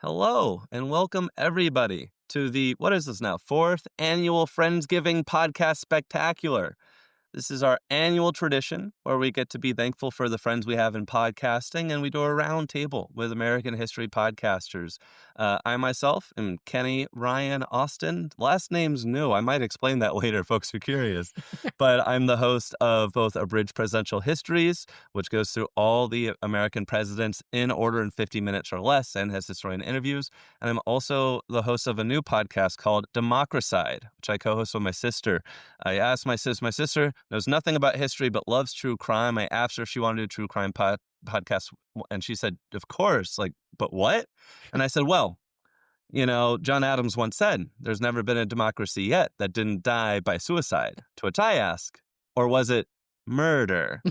Hello and welcome everybody to the, what is this now, fourth annual Friendsgiving podcast spectacular. This is our annual tradition where we get to be thankful for the friends we have in podcasting, and we do a round table with American history podcasters. I myself am Kenny Ryan Austin. Last name's new. I might explain that later, folks are curious. But I'm the host of both Abridged Presidential Histories, which goes through all the American presidents in order in 50 minutes or less and has historian interviews. And I'm also the host of a new podcast called Democracide, which I co-host with my sister. I asked my sister knows nothing about history but loves true crime. I asked her if she wanted to do a true crime podcast, and she said, of course, but what? And I said, well, John Adams once said, there's never been a democracy yet that didn't die by suicide. To which I ask, or was it murder?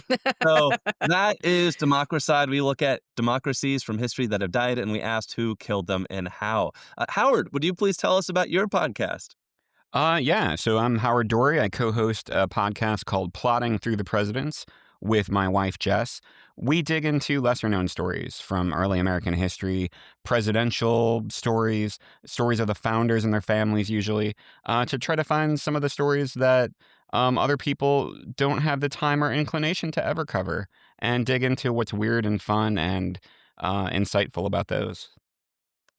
So that is Democracide. We look at democracies from history that have died, and we asked who killed them and how. Howard, would you please tell us about your podcast? Yeah. So I'm Howard Dory. I co-host a podcast called Plodding Through the Presidents with my wife, Jess. We dig into lesser-known stories from early American history, presidential stories, stories of the founders and their families usually, to try to find some of the stories that other people don't have the time or inclination to ever cover, and dig into what's weird and fun and insightful about those.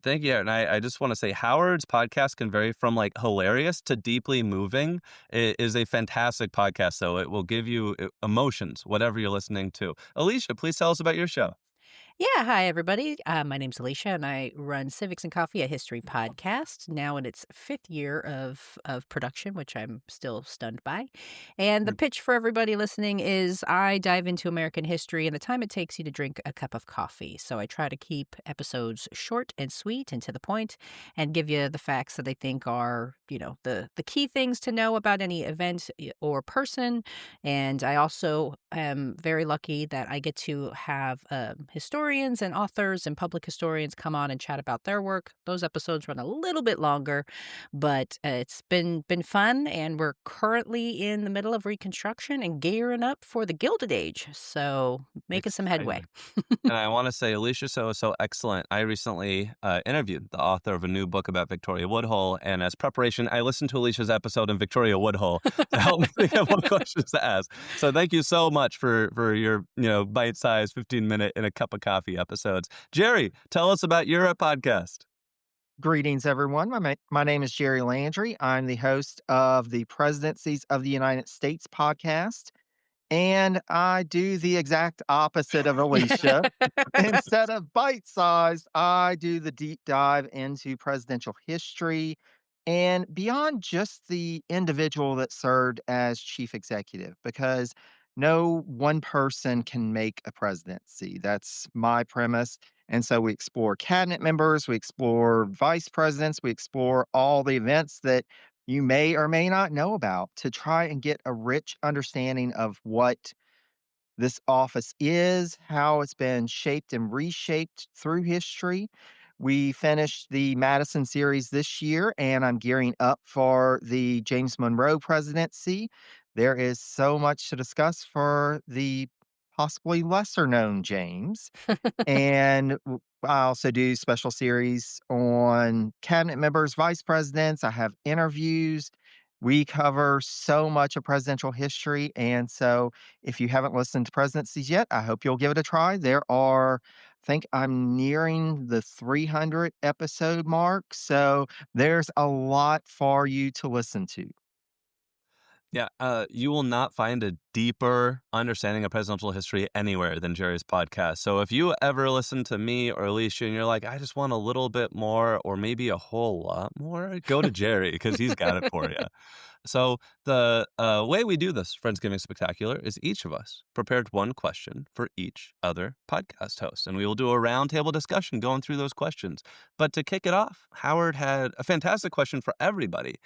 Thank you. And I just want to say Howard's podcast can vary from hilarious to deeply moving. It is a fantastic podcast, though. It will give you emotions, whatever you're listening to. Alicia, please tell us about your show. Yeah, hi everybody. My name's Alicia, and I run Civics and Coffee, a history podcast, now in its fifth year of production, which I'm still stunned by. And the pitch for everybody listening is I dive into American history in the time it takes you to drink a cup of coffee. So I try to keep episodes short and sweet and to the point, and give you the facts that I think are, the key things to know about any event or person. And I also am very lucky that I get to have historians and authors and public historians come on and chat about their work. Those episodes run a little bit longer, but it's been fun, and we're currently in the middle of reconstruction and gearing up for the Gilded Age, so making some headway. And I want to say, Alicia, so excellent. I recently interviewed the author of a new book about Victoria Woodhull, and as preparation, I listened to Alicia's episode on Victoria Woodhull to help me think of what questions to ask. So thank you so much for your bite-sized 15-minute and a cup of coffee episodes. Jerry, tell us about your podcast. Greetings, everyone. My name is Jerry Landry. I'm the host of the Presidencies of the United States podcast, and I do the exact opposite of Alicia. Instead of bite-sized, I do the deep dive into presidential history and beyond just the individual that served as chief executive, because no one person can make a presidency. That's my premise. And so we explore cabinet members, we explore vice presidents, we explore all the events that you may or may not know about to try and get a rich understanding of what this office is, how it's been shaped and reshaped through history. We finished the Madison series this year, and I'm gearing up for the James Monroe presidency. There is so much to discuss for the possibly lesser known James. And I also do special series on cabinet members, vice presidents. I have interviews. We cover so much of presidential history. And so if you haven't listened to presidencies yet, I hope you'll give it a try. I think I'm nearing the 300 episode mark. So there's a lot for you to listen to. Yeah, you will not find a deeper understanding of presidential history anywhere than Jerry's podcast. So if you ever listen to me or Alicia and you're like, I just want a little bit more or maybe a whole lot more, go to Jerry because he's got it for you. So the way we do this Friendsgiving Spectacular is each of us prepared one question for each other podcast host. And we will do a roundtable discussion going through those questions. But to kick it off, Howard had a fantastic question for everybody.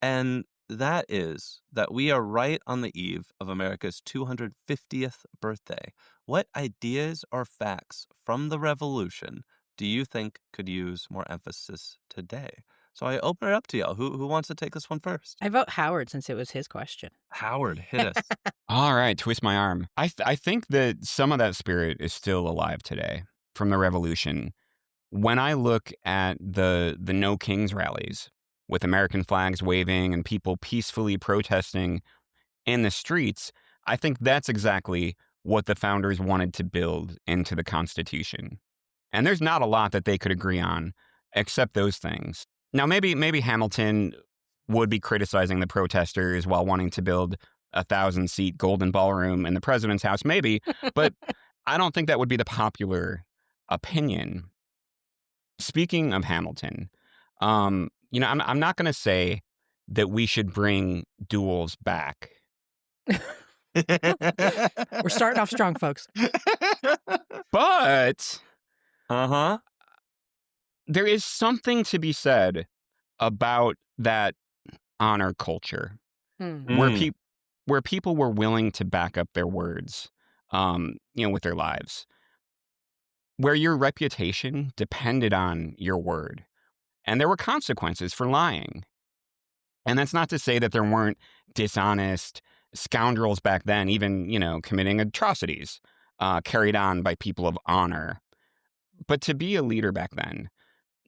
And that is that we are right on the eve of America's 250th birthday. What ideas or facts from the Revolution do you think could use more emphasis today? So I open it up to y'all. Who wants to take this one first? I vote Howard since it was his question. Howard, hit us. All right, twist my arm. I think that some of that spirit is still alive today from the Revolution. when I look at the No Kings rallies with American flags waving and people peacefully protesting in the streets, I think that's exactly what the founders wanted to build into the Constitution. And there's not a lot that they could agree on except those things. Now, maybe Hamilton would be criticizing the protesters while wanting to build a 1,000-seat golden ballroom in the president's house, maybe, but I don't think that would be the popular opinion. Speaking of Hamilton, I'm not going to say that we should bring duels back. We're starting off strong, folks. But Uh-huh. there is something to be said about that honor culture where Mm. where people were willing to back up their words, with their lives, where your reputation depended on your word, and there were consequences for lying. And that's not to say that there weren't dishonest scoundrels back then, even, committing atrocities carried on by people of honor. But to be a leader back then,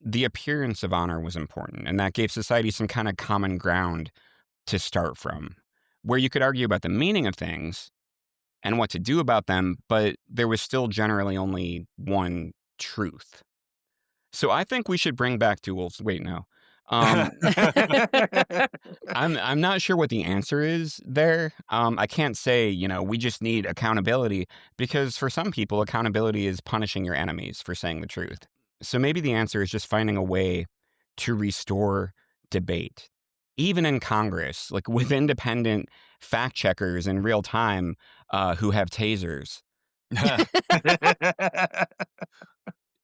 the appearance of honor was important, and that gave society some kind of common ground to start from, where you could argue about the meaning of things and what to do about them, but there was still generally only one truth. So I think we should bring back duels. Wait, no. Um, I'm not sure what the answer is there. I can't say, we just need accountability, because for some people, accountability is punishing your enemies for saying the truth. So maybe the answer is just finding a way to restore debate, even in Congress, like with independent fact checkers in real time who have tasers.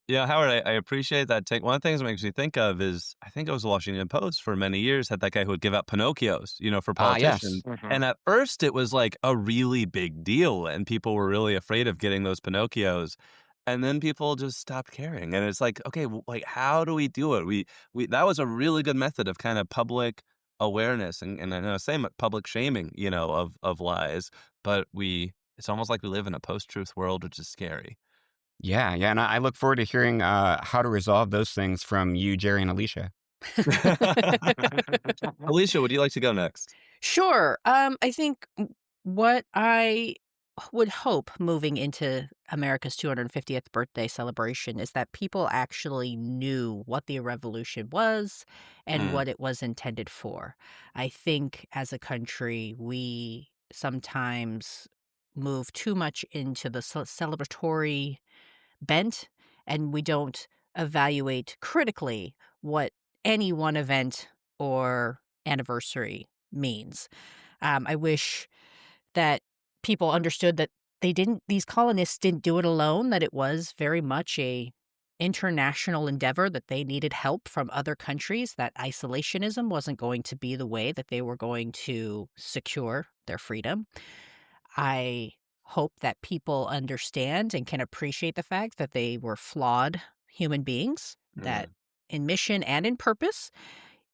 Yeah, Howard, I appreciate that take. One of the things it makes me think of is I think it was the Washington Post for many years had that guy who would give out Pinocchios, for Ah, yes. politicians. And at first it was like a really big deal and people were really afraid of getting those Pinocchios. And then people just stopped caring. And it's like, okay, like how do we do it? We that was a really good method of kind of public awareness and I know same public shaming, of lies. But it's almost like we live in a post-truth world, which is scary. Yeah, yeah. And I look forward to hearing how to resolve those things from you, Jerry, and Alicia. Alicia, would you like to go next? Sure. I think what I would hope moving into America's 250th birthday celebration is that people actually knew what the revolution was and Mm. what it was intended for. I think as a country, we sometimes move too much into the celebratory bent, and we don't evaluate critically what any one event or anniversary means. I wish that people understood that these colonists didn't do it alone, that it was very much a international endeavor, that they needed help from other countries, that isolationism wasn't going to be the way that they were going to secure their freedom. I hope that people understand and can appreciate the fact that they were flawed human beings, that Mm. in mission and in purpose,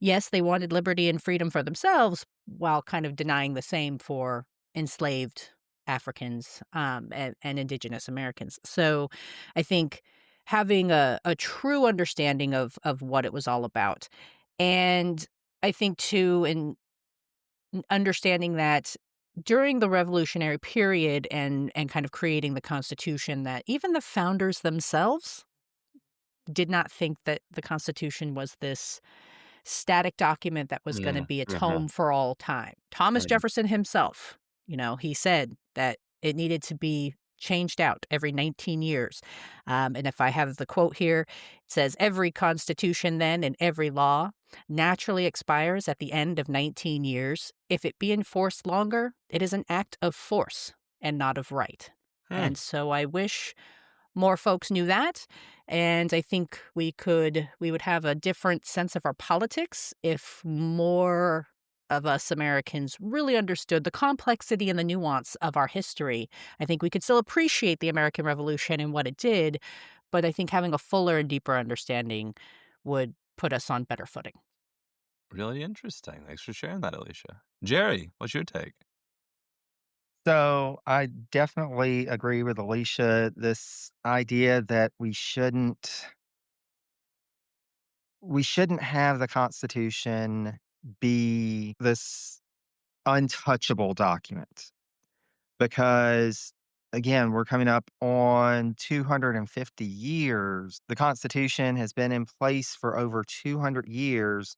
yes, they wanted liberty and freedom for themselves while kind of denying the same for enslaved Africans and indigenous Americans. So I think having a true understanding of what it was all about. And I think, too, in understanding that during the revolutionary period and kind of creating the Constitution, that even the founders themselves did not think that the Constitution was this static document that was gonna Yeah. be a Uh-huh. tome for all time. Thomas Right. Jefferson himself, he said that it needed to be changed out every 19 years. And if I have the quote here, it says, "Every constitution then and every law naturally expires at the end of 19 years. If it be enforced longer, it is an act of force and not of right." Hmm. And so I wish more folks knew that, and I think we would have a different sense of our politics if more of us Americans really understood the complexity and the nuance of our history. I think we could still appreciate the American Revolution and what it did, but I think having a fuller and deeper understanding would put us on better footing. Really interesting. Thanks for sharing that, Alicia. Jerry, what's your take? So I definitely agree with Alicia. This idea that we shouldn't we shouldn't have the Constitution be this untouchable document because, again, we're coming up on 250 years. The Constitution has been in place for over 200 years,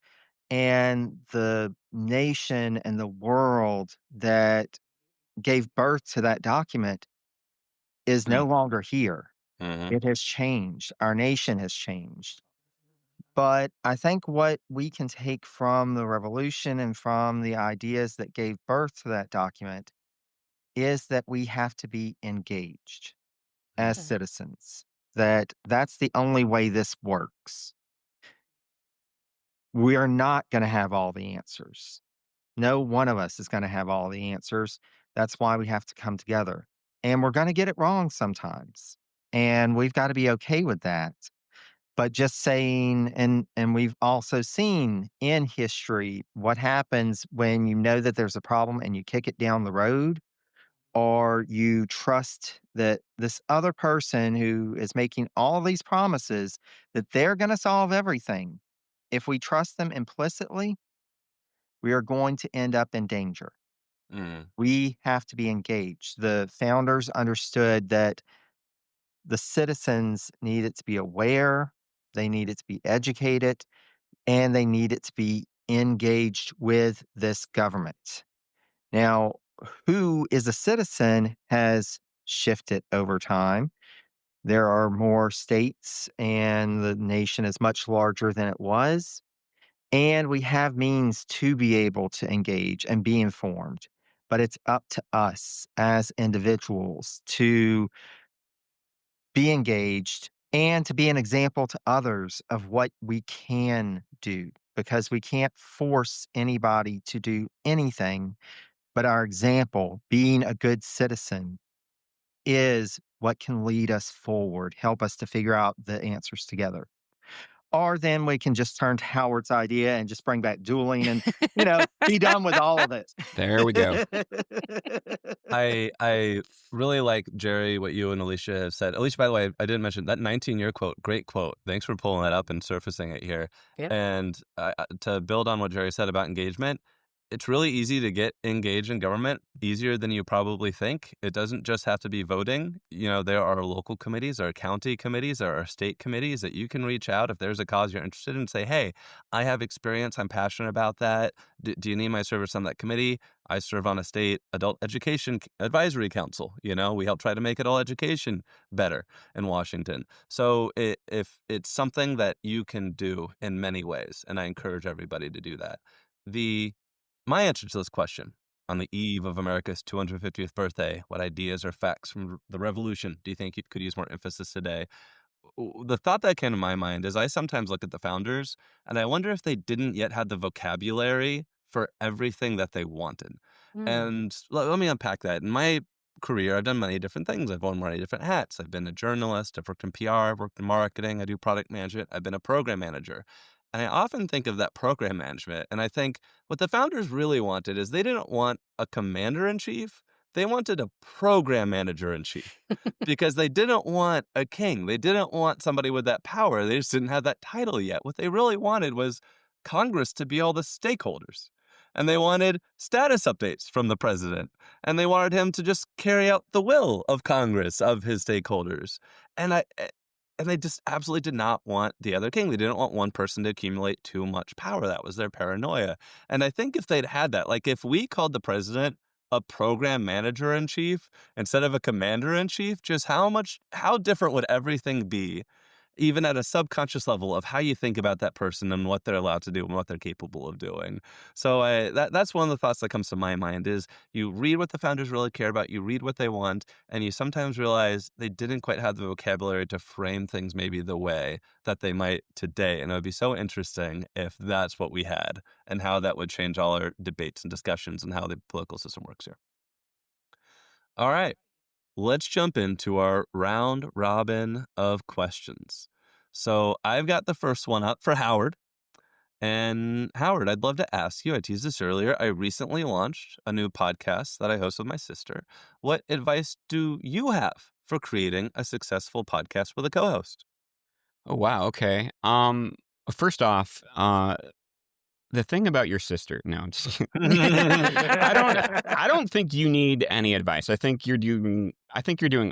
and the nation and the world that gave birth to that document is Mm, no longer here. mhm, It has changed. Our nation has changed. But I think what we can take from the revolution and from the ideas that gave birth to that document is that we have to be engaged as mm, citizens. That's the only way this works. We are not going to have all the answers. No one of us is going to have all the answers. That's why we have to come together. And we're going to get it wrong sometimes. And we've got to be okay with that. But just saying, and we've also seen in history what happens when you know that there's a problem and you kick it down the road, or you trust that this other person who is making all these promises that they're going to solve everything. If we trust them implicitly, we are going to end up in danger. mm, We have to be engaged. The founders understood that the citizens needed to be aware, they needed to be educated, and they needed to be engaged with this government. Now, who is a citizen has shifted over time. There are more states, and the nation is much larger than it was. And we have means to be able to engage and be informed. But it's up to us as individuals to be engaged and to be an example to others of what we can do because we can't force anybody to do anything. But our example, being a good citizen, is what can lead us forward, help us to figure out the answers together. Or then we can just turn to Howard's idea and just bring back dueling and, be done with all of it. There we go. I really like, Jerry, what you and Alicia have said. Alicia, by the way, I didn't mention that 19-year quote. Great quote. Thanks for pulling that up and surfacing it here. Yep. And to build on what Jerry said about engagement, it's really easy to get engaged in government, easier than you probably think. It doesn't just have to be voting. There are local committees, there are county committees, there are state committees that you can reach out if there's a cause you're interested in and say, hey, I have experience, I'm passionate about that. Do you need my service on that committee? I serve on a state adult education advisory council. We help try to make adult education better in Washington. So if it's something that you can do in many ways, and I encourage everybody to do that. My answer to this question, on the eve of America's 250th birthday, what ideas or facts from the revolution do you think you could use more emphasis today? The thought that came to my mind is I sometimes look at the founders and I wonder if they didn't yet have the vocabulary for everything that they wanted. Mm. And let me unpack that. In my career, I've done many different things. I've worn many different hats. I've been a journalist. I've worked in PR. I've worked in marketing. I do product management. I've been a program manager. And I often think of that program management. And I think what the founders really wanted is they didn't want a commander in chief. They wanted a program manager in chief because they didn't want a king. They didn't want somebody with that power. They just didn't have that title yet. What they really wanted was Congress to be all the stakeholders. And they wanted status updates from the president. And they wanted him to just carry out the will of Congress, of his stakeholders. And they just absolutely did not want the other king. They didn't want one person to accumulate too much power. That was their paranoia. And I think if they'd had that, like if we called the president a program manager in chief instead of a commander in chief, just how different would everything be, even at a subconscious level of how you think about that person and what they're allowed to do and what they're capable of doing. So that's one of the thoughts that comes to my mind is you read what the founders really care about, you read what they want, and you sometimes realize they didn't quite have the vocabulary to frame things maybe the way that they might today. And it would be so interesting if that's what we had and how that would change all our debates and discussions and how the political system works here. All right. Let's jump into our round robin of questions. So I've got the first one up for Howard. And Howard, I'd love to ask you, I teased this earlier, I recently launched a new podcast that I host with my sister. What advice do you have for creating a successful podcast with a co-host? Oh, wow. Okay. First off, the thing about your sister, no, I'm just kidding. I don't think you need any advice. I think you're doing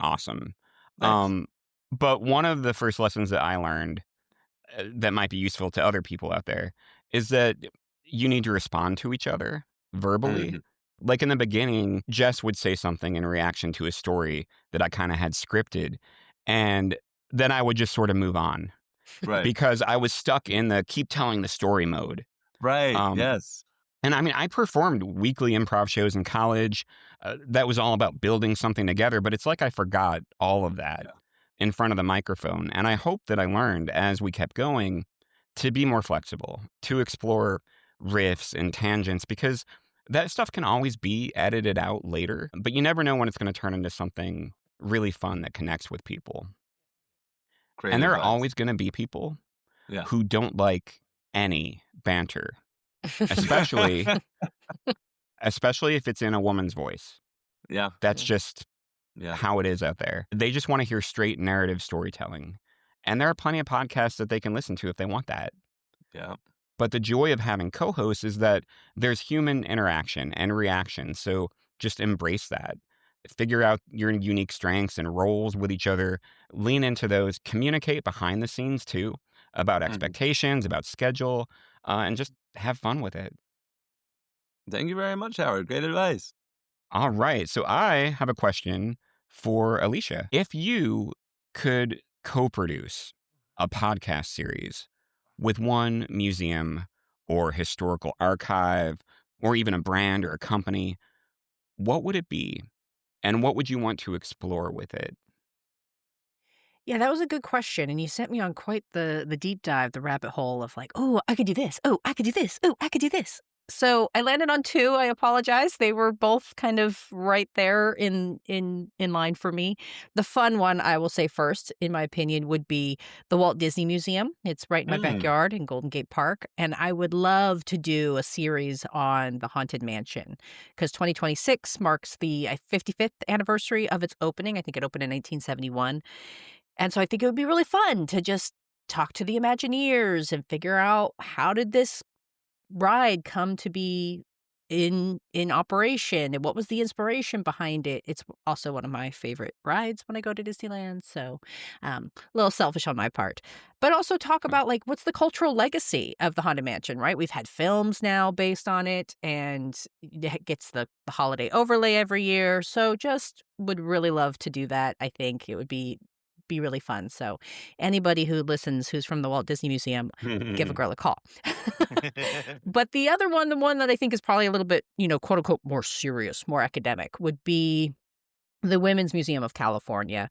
awesome. Thanks. But one of the first lessons that I learned that might be useful to other people out there is that you need to respond to each other verbally. Mhm. Like in the beginning, Jess would say something in reaction to a story that I kind of had scripted, and then I would just sort of move on Right. because I was stuck in the keep telling the story mode. Right. Um, Yes. and I mean, I performed weekly improv shows in college. That was all about building something together, but it's like I forgot all of that Yeah. in front of the microphone. And I hope that I learned as we kept going to be more flexible, to explore riffs and tangents, because that stuff can always be edited out later, but you never know when it's going to turn into something really fun that connects with people. Great And there are advice. always going to be people Yeah. who don't like any banter, especially if it's in a woman's voice. Yeah. That's just Yeah. how it is out there. They just want to hear straight narrative storytelling. And there are plenty of podcasts that they can listen to if they want that. Yeah. But the joy of having co-hosts is that there's human interaction and reaction. So just embrace that. Figure out your unique strengths and roles with each other. Lean into those. Communicate behind the scenes too about Mhm. expectations, about schedule, and just have fun with it. Thank you very much, Howard. Great advice. All right. So I have a question for Alicia. If you could co-produce a podcast series with one museum or historical archive or even a brand or a company, what would it be? And what would you want to explore with it? Yeah, that was a good question, and you sent me on quite the deep dive, the rabbit hole of like, "Oh, I could do this. Oh, I could do this. Oh, I could do this." So I landed on 2, I apologize. They were both kind of right there in line for me. The fun one, I will say first, in my opinion, would be the Walt Disney Museum. It's right in my Mm. backyard in Golden Gate Park, and I would love to do a series on the Haunted Mansion because 2026 marks the 55th anniversary of its opening. I think it opened in 1971. And so I think it would be really fun to just talk to the Imagineers and figure out how did this ride come to be in operation and what was the inspiration behind it. It's also one of my favorite rides when I go to Disneyland. So a little selfish on my part. But also talk about like what's the cultural legacy of the Haunted Mansion, right? We've had films now based on it and it gets the holiday overlay every year. So just would really love to do that. I think it would be really fun. So anybody who listens who's from the Walt Disney Museum, give a girl a call. But the other one, the one that I think is probably a little bit, quote unquote, more serious, more academic, would be the Women's Museum of California.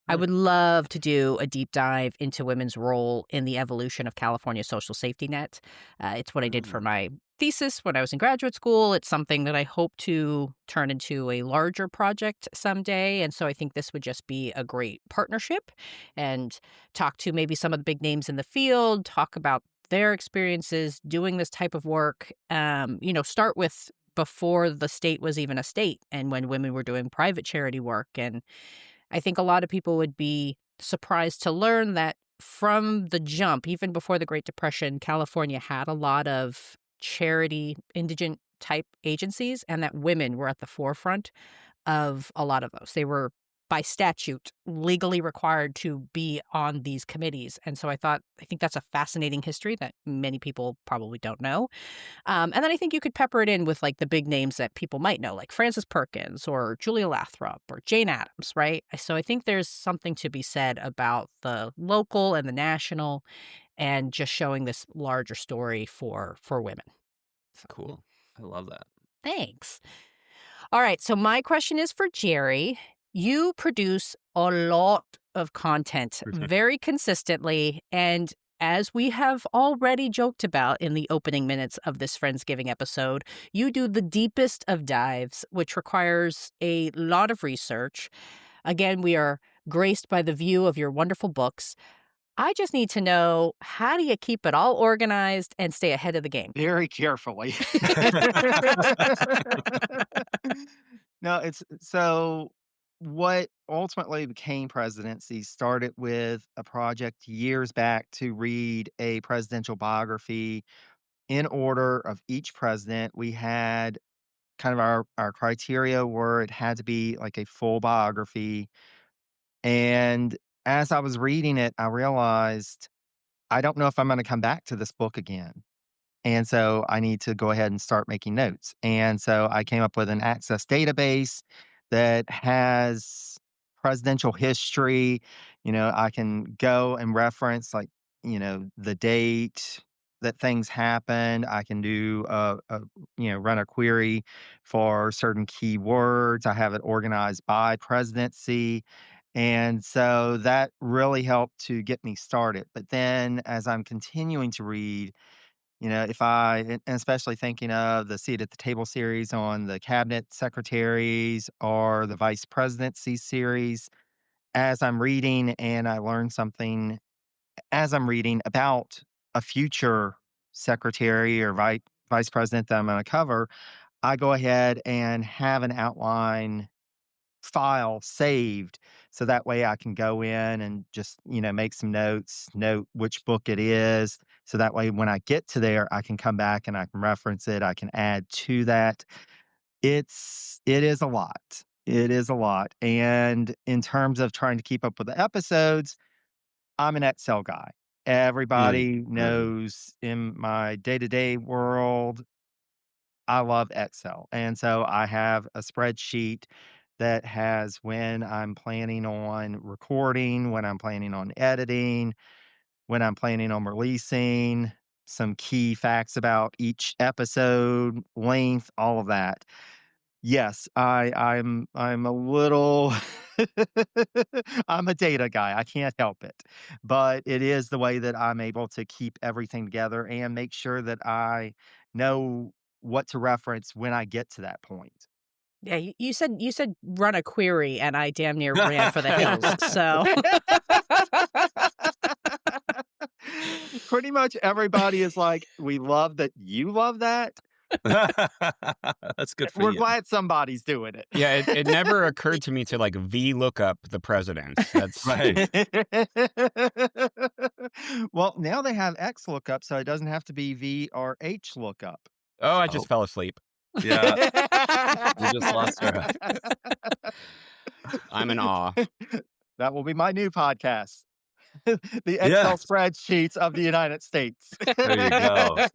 I Mm. would love to do a deep dive into women's role in the evolution of California's social safety net. It's what I did for Mm. my thesis when I was in graduate school. It's something that I hope to turn into a larger project someday. And so I think this would just be a great partnership and talk to maybe some of the big names in the field, talk about their experiences doing this type of work. Start with before the state was even a state and when women were doing private charity work. And I think a lot of people would be surprised to learn that from the jump, even before the Great Depression, California had a lot of charity, indigent type agencies, and that women were at the forefront of a lot of those. They were, by statute, legally required to be on these committees. And so I think that's a fascinating history that many people probably don't know. And then I think you could pepper it in with like the big names that people might know, like Frances Perkins or Julia Lathrop or Jane Addams, right? So I think there's something to be said about the local and the national and just showing this larger story for women. So, Cool. I love that. thanks. All right. So my question is for Jerry. You produce a lot of content very consistently. And as we have already joked about in the opening minutes of this Friendsgiving episode, you do the deepest of dives, which requires a lot of research. Again, we are graced by the view of your wonderful books. I just need to know, how do you keep it all organized and stay ahead of the game? Very carefully. No, it's so what ultimately became presidency started with a project years back to read a presidential biography in order of each president. We had kind of our criteria were it had to be like a full biography. And as I was reading it, I realized I don't know if I'm going to come back to this book again. And so I need to go ahead and start making notes. And so I came up with an access database that has presidential history. I can go and reference like, the date that things happened. I can do run a query for certain keywords. I have it organized by presidency. And so that really helped to get me started. But then as I'm continuing to read, if and especially thinking of the Seat at the Table series on the cabinet secretaries or the vice presidency series, as I'm reading and I learn something as I'm reading about a future secretary or vice president that I'm going to cover, I go ahead and have an outline file saved so that way I can go in and just, make some notes, note which book it is. So that way when I get to there, I can come back and I can reference it. I can add to that. It is a lot. It is a lot. And in terms of trying to keep up with the episodes, I'm an Excel guy. Mm, Everybody mhm. knows in my day-to-day world, I love Excel. And so I have a spreadsheet that has when I'm planning on recording, when I'm planning on editing, when I'm planning on releasing, some key facts about each episode, length, all of that. Yes, I'm a little I'm a data guy. I can't help it. But it is the way that I'm able to keep everything together and make sure that I know what to reference when I get to that point. Yeah, you said run a query, and I damn near ran for the hills, so Pretty much everybody is like, "We love that you love that. That's good for We're you. glad somebody's doing it." Yeah, it never occurred to me to like VLOOKUP the presidents. That's Right. Well, now they have X lookup, so it doesn't have to be V or H lookup. oh, I Oh, just fell asleep. yeah. We just lost her. I'm in awe. That will be my new podcast. The Yeah, Excel spreadsheets of the United States. there you go.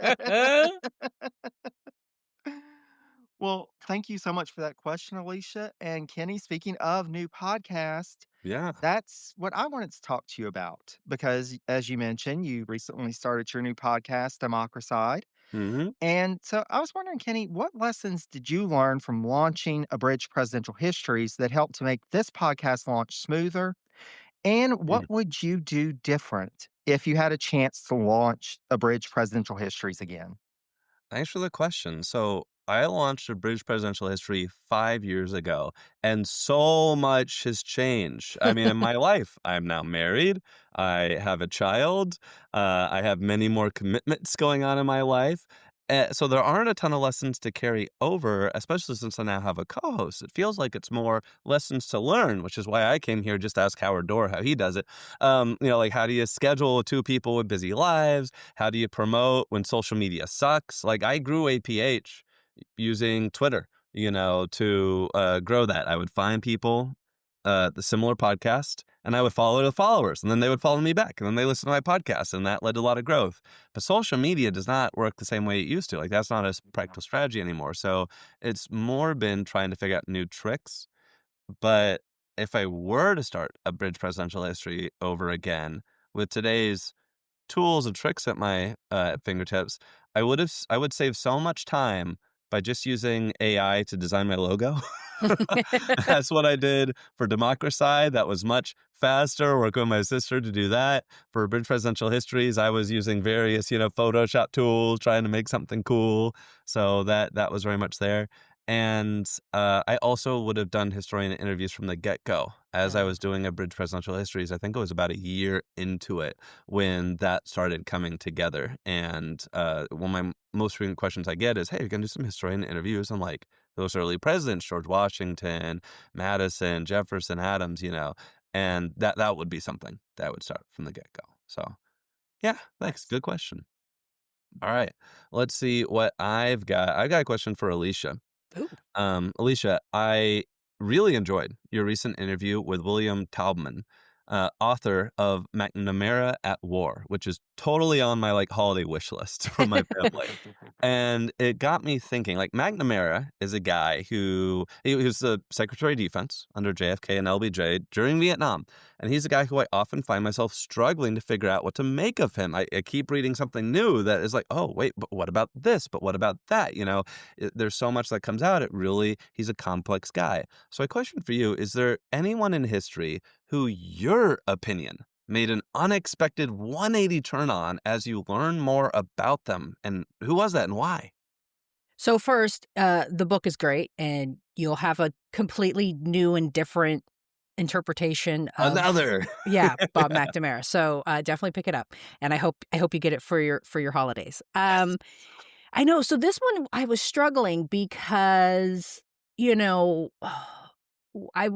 Well, thank you so much for that question, Alicia. And Kenny, speaking of new podcast, Yeah. that's what I wanted to talk to you about because, as you mentioned, you recently started your new podcast, Democracy. Mhm. And so I was wondering, Kenny, what lessons did you learn from launching Abridged Presidential Histories that helped to make this podcast launch smoother? And what Mm. would you do different if you had a chance to launch Abridged Presidential Histories again? Thanks for the question. So I launched Abridged Presidential History 5 years ago, and so much has changed. I mean, in my life, I'm now married. I have a child. I have many more commitments going on in my life. So there aren't a ton of lessons to carry over, especially since I now have a co-host. It feels like it's more lessons to learn, which is why I came here just to ask Howard Dorr how he does it. Like how do you schedule two people with busy lives? How do you promote when social media sucks? Like I grew APH using Twitter, to grow that. I would find people, the similar podcast, and I would follow the followers, and then they would follow me back, and then they listen to my podcast, and that led to a lot of growth. But social media does not work the same way it used to. Like that's not a practical strategy anymore. So it's more been trying to figure out new tricks. But if I were to start a bridge presidential history over again with today's tools and tricks at my fingertips, I would save so much time by just using AI to design my logo. That's what I did for Democracy. That was much faster. Working with my sister to do that. For Bridge Presidential Histories, I was using various, Photoshop tools, trying to make something cool. So that was very much there. And I also would have done historian interviews from the get-go as I was doing a Bridge Presidential Histories. I think it was about a year into it when that started coming together. And one of my most frequent questions I get is, hey, you're going to do some historian interviews. I'm like, those early presidents, George Washington, Madison, Jefferson, Adams, and that would be something that would start from the get-go. So, yeah, thanks. Nice. Good question. All right. Let's see what I've got. I got a question for Alicia. Ooh. Alicia, I really enjoyed your recent interview with William Taubman, author of McNamara at War, which is totally on my holiday wish list from my family. And it got me thinking, McNamara is a guy he was the Secretary of Defense under JFK and LBJ during Vietnam. And he's a guy who I often find myself struggling to figure out what to make of him. I keep reading something new that is oh, wait, but what about this? But what about that? There's so much that comes out. He's a complex guy. So a question for you, is there anyone in history who your opinion made an unexpected 180 turn on as you learn more about them? And who was that and why? So first, the book is great, and you'll have a completely new and different interpretation of Another. Bob McNamara. So definitely pick it up, and I hope you get it for your holidays. Yes. I know. So this one I was struggling because I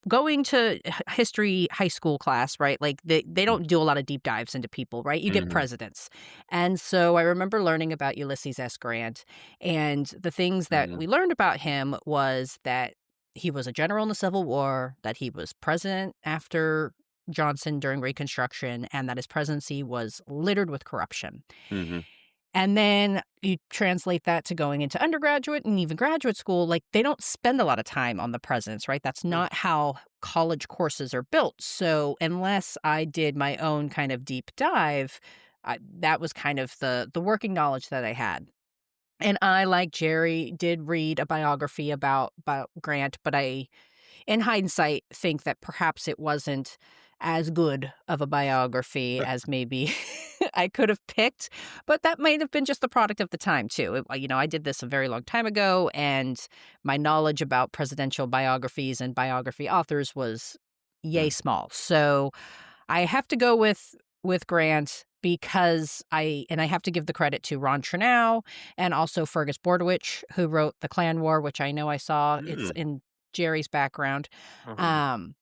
going to history high school class, right? They don't do a lot of deep dives into people, right? You get Mhm. presidents. And so I remember learning about Ulysses S. Grant, and the things that Mhm. we learned about him was that he was a general in the Civil War, that he was president after Johnson during Reconstruction, and that his presidency was littered with corruption. Mhm. And then you translate that to going into undergraduate and even graduate school, they don't spend a lot of time on the presidents, right? That's not how college courses are built. So unless I did my own kind of deep dive, that was kind of the working knowledge that I had. And I, like Jerry, did read a biography about Grant, but I, in hindsight, think that perhaps it wasn't as good of a biography as maybe I could have picked, but that might have been just the product of the time too. I did this a very long time ago, and my knowledge about presidential biographies and biography authors was yay Mm. small. So I have to go with Grant because I have to give the credit to Ron Chernow and also Fergus Bordewich, who wrote The Klan War, which I know I saw it's Mm. in Jerry's background. Mhm. Um,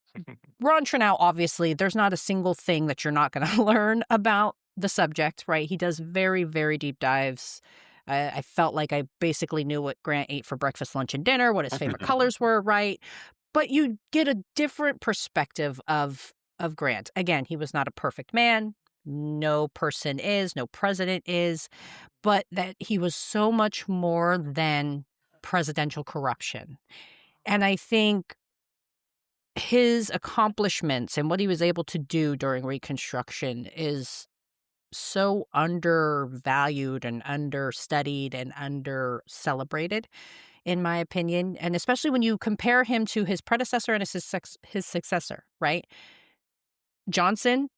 Ron Chernow, obviously, there's not a single thing that you're not going to learn about the subject, right? He does very, very deep dives. I felt like I basically knew what Grant ate for breakfast, lunch, and dinner, what his favorite colors were, right? But you get a different perspective of Grant. Again, he was not a perfect man. No person is, no president is, but that he was so much more than presidential corruption. And I think his accomplishments and what he was able to do during Reconstruction is so undervalued and understudied and under-celebrated, in my opinion. And especially when you compare him to his predecessor and his successor, right? Johnson,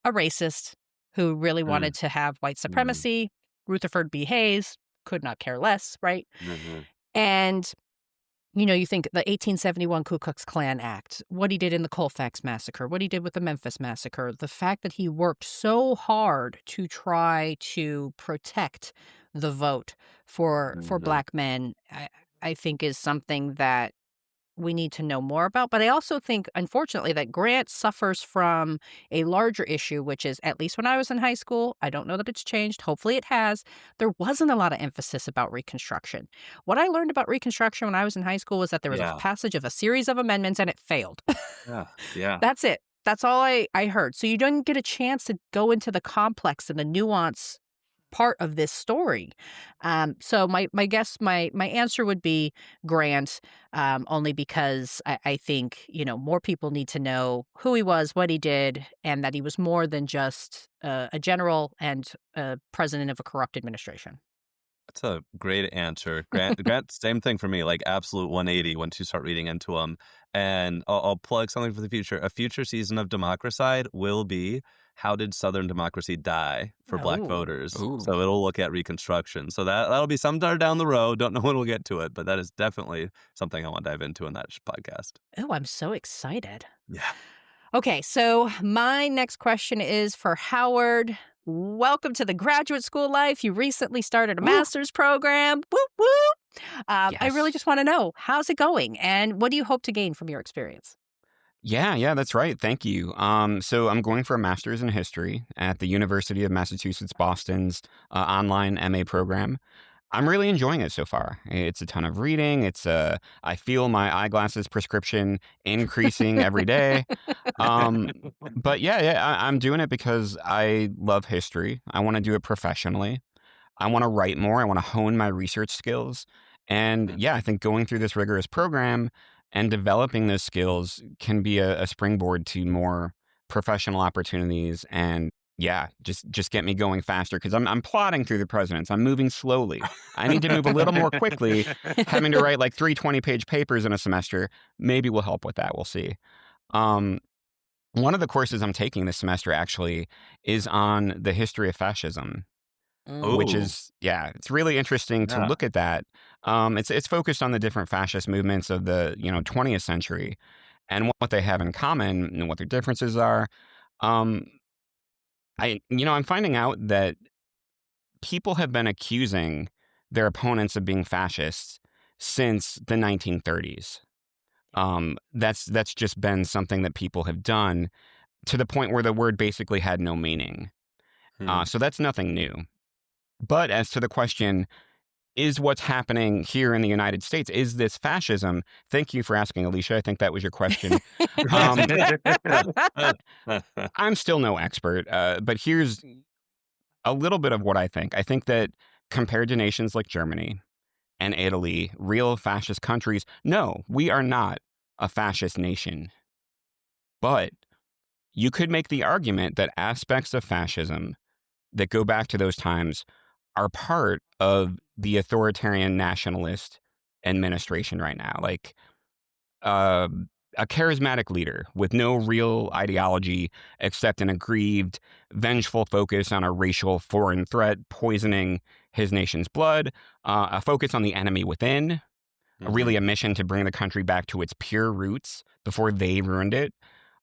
a racist who really Mm. wanted to have white Mhm. supremacy. Rutherford B. Hayes could not care less, right? Mhm. And you think the 1871 Ku Klux Klan Act, what he did in the Colfax Massacre, what he did with the Memphis Massacre, the fact that he worked so hard to try to protect the vote for Mhm. Black men, I think is something that we need to know more about. But I also think, unfortunately, that Grant suffers from a larger issue, which is, at least when I was in high school, I don't know that it's changed. Hopefully it has. There wasn't a lot of emphasis about Reconstruction. What I learned about Reconstruction when I was in high school was that there was a Yeah. passage of a series of amendments and it failed. Yeah. Yeah. That's it. That's all I heard. So you didn't get a chance to go into the complex and the nuance part of this story. So my guess, my answer would be Grant, only because I think, more people need to know who he was, what he did, and that he was more than just a general and a president of a corrupt administration. That's a great answer. Grant, same thing for me, absolute 180 once you start reading into them. And I'll plug something for the future. A future season of Democracide will be How Did Southern Democracy Die for Black Oh, Voters? Ooh. So it'll look at Reconstruction. So that'll be sometime down the road. Don't know when we'll get to it, but that is definitely something I want to dive into in that podcast. oh, I'm so excited. Yeah. Okay, so my next question is for Howard. Welcome to the graduate school life. You recently started a Woo. master's program. Whoop, whoop. I really Yes. just want to know, how's it going? And what do you hope to gain from your experience? Yeah, that's right. Thank you. So I'm going for a master's in history at the University of Massachusetts Boston's online MA program. I'm really enjoying it so far. It's a ton of reading. I feel my eyeglasses prescription increasing every day. Um, but I'm doing it because I love history. I want to do it professionally. I want to write more. I want to hone my research skills. And Mm. yeah, I think going through this rigorous program and developing those skills can be a springboard to more professional opportunities. And yeah, just get me going faster because I'm plodding through the presidents. I'm moving slowly. I need to move a little more quickly. Having to write like 3 20-page papers in a semester maybe will help with that. We'll see. Um, One of the courses I'm taking this semester actually is on the history of fascism, which Mm. Oh, is it's really interesting to yeah. look at that. It's focused on the different fascist movements of the 20th century and what they have in common and what their differences are. Um, I'm finding out that people have been accusing their opponents of being fascists since the 1930s. That's just been something that people have done to the point where the word basically had no meaning. Hmm. So that's nothing new. But as to the question, is what's happening here in the United States, is this fascism? Thank you for asking, Alicia. I think that was your question. Um, I'm still no expert, but here's a little bit of what I think. I think that compared to nations like Germany and Italy, real fascist countries, no, we are not a fascist nation. But you could make the argument that aspects of fascism that go back to those times are part of the authoritarian nationalist administration right now. Like uh, a charismatic leader with no real ideology except an aggrieved, vengeful focus on a racial foreign threat poisoning his nation's blood, a focus on the enemy within, Mhm. really a mission to bring the country back to its pure roots before they ruined it,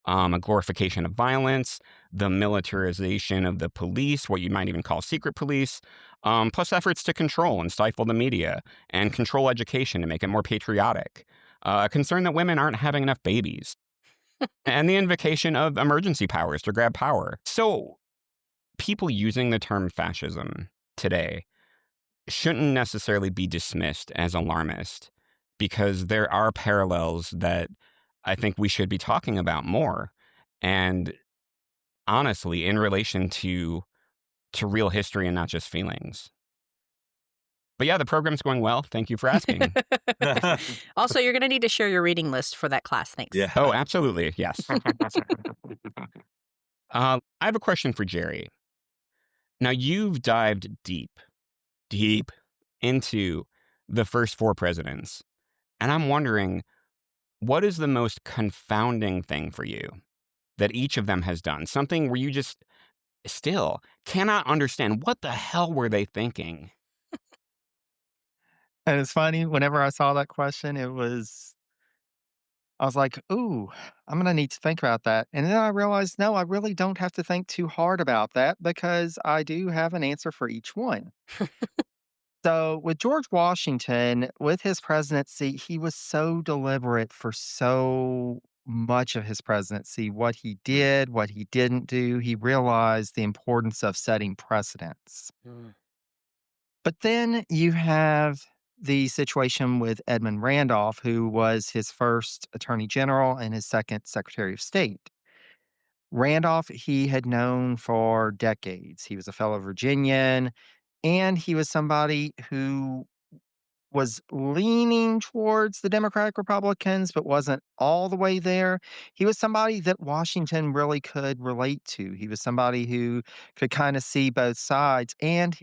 a glorification of violence, the militarization of the police, what you might even call secret police, plus efforts to control and stifle the media and control education to make it more patriotic. A concern that women aren't having enough babies, and the invocation of emergency powers to grab power. So, people using the term fascism today shouldn't necessarily be dismissed as alarmist because there are parallels that I think we should be talking about more. And honestly, in relation to real history and not just feelings. But yeah, the program's going well. Thank you for asking. Also, you're going to need to share your reading list for that class. Thanks. Oh, Yeah. absolutely. Yes. I have a question for Jerry. Now, you've dived deep into the first four presidents. And I'm wondering, what is the most confounding thing for you that each of them has done? Something where you just still cannot understand what the hell were they thinking? And it's funny, whenever I saw that question, I was like, ooh, I'm going to need to think about that. And then I realized, no, I really don't have to think too hard about that because I do have an answer for each one. So, with George Washington, with his presidency, he was so deliberate for so much of his presidency. What he Mm. did, what he didn't do, he realized the importance of setting precedents. Mm. But then you have the situation with Edmund Randolph, who was his first attorney general and his second secretary of state. Randolph, he had known for decades. He was a fellow Virginian, and he was somebody who was leaning towards the Democratic Republicans, but wasn't all the way there. He was somebody that Washington really could relate to. He was somebody who could kind of see both sides. And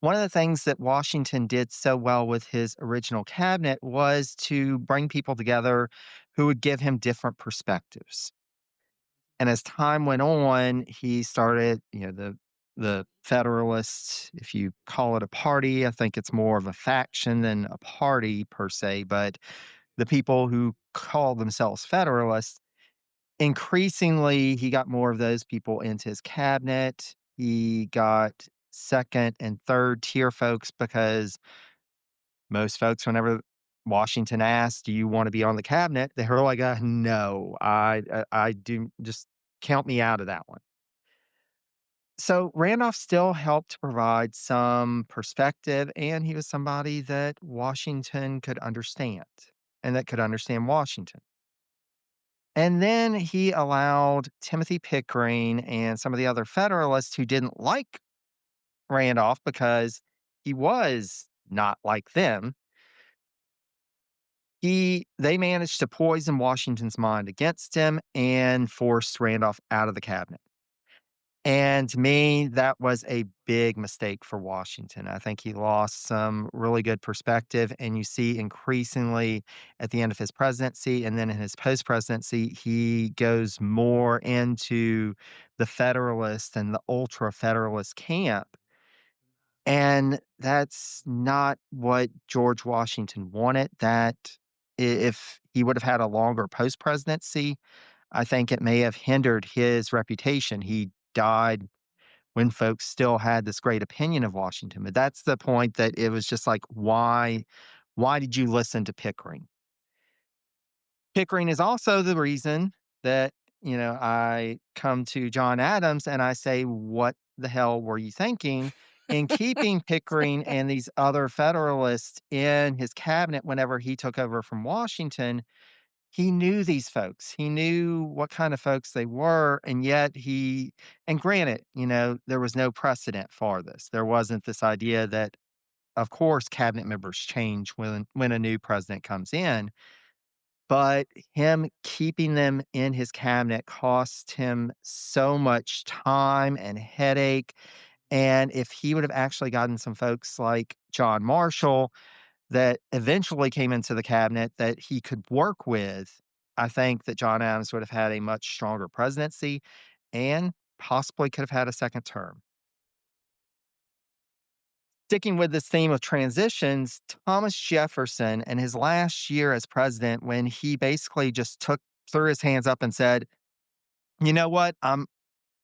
one of the things that Washington did so well with his original cabinet was to bring people together who would give him different perspectives. And as time went on, he started, the Federalists, if you call it a party, I think it's more of a faction than a party per se, but the people who call themselves Federalists, increasingly, he got more of those people into his cabinet. He got second and third tier folks because most folks, whenever Washington asked, "Do you want to be on the cabinet?" they were like, "No, I do. Just count me out of that one." So Randolph still helped provide some perspective, and he was somebody that Washington could understand and that could understand Washington. And then he allowed Timothy Pickering and some of the other Federalists who didn't like Randolph because he was not like them. They managed to poison Washington's mind against him and forced Randolph out of the cabinet. And to me, that was a big mistake for Washington. I think he lost some really good perspective. And you see increasingly at the end of his presidency and then in his post presidency, he goes more into the Federalist and the ultra Federalist camp. And that's not what George Washington wanted. If he would have had a longer post presidency, I think it may have hindered his reputation. He died when folks still had this great opinion of Washington. But that's the point that it was just like, why did you listen to Pickering? Pickering is also the reason that, I come to John Adams and I say, what the hell were you thinking in keeping Pickering and these other Federalists in his cabinet whenever he took over from Washington? He knew these folks. He knew what kind of folks they were, and yet and granted, there was no precedent for this. There wasn't this idea that, of course, cabinet members change when a new president comes in, but him keeping them in his cabinet cost him so much time and headache. And if he would have actually gotten some folks like John Marshall that eventually came into the cabinet that he could work with, I think that John Adams would have had a much stronger presidency and possibly could have had a second term. Sticking with this theme of transitions, Thomas Jefferson in his last year as president, when he basically just threw his hands up and said, "You know what? I'm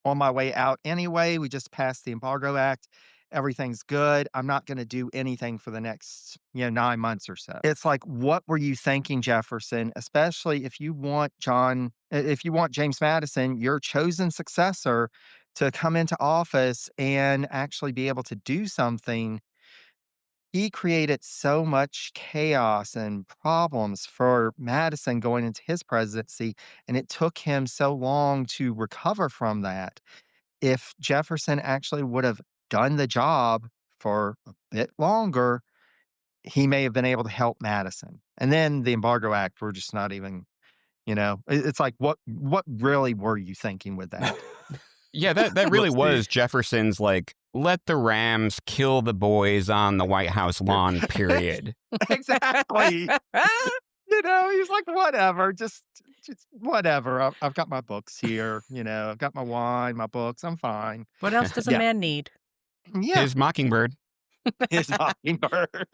on my way out anyway. We just passed the Embargo Act. Everything's good. I'm not going to do anything for the next, 9 months or so." It's like, what were you thinking, Jefferson? Especially if you want James Madison, your chosen successor, to come into office and actually be able to do something. He created so much chaos and problems for Madison going into his presidency, and it took him so long to recover from that. If Jefferson actually would have done the job for a bit longer, he may have been able to help Madison. And then the Embargo Act, we're just not even, it's like, what really were you thinking with that? Yeah, that really was Jefferson's, like, let the Rams kill the boys on the White House lawn, period. Exactly. He's like, whatever, just whatever. I've got my books here, I've got my wine, my books. I'm fine. What else does a Yeah. man need? Yeah. His Mockingbird. His mockingbird.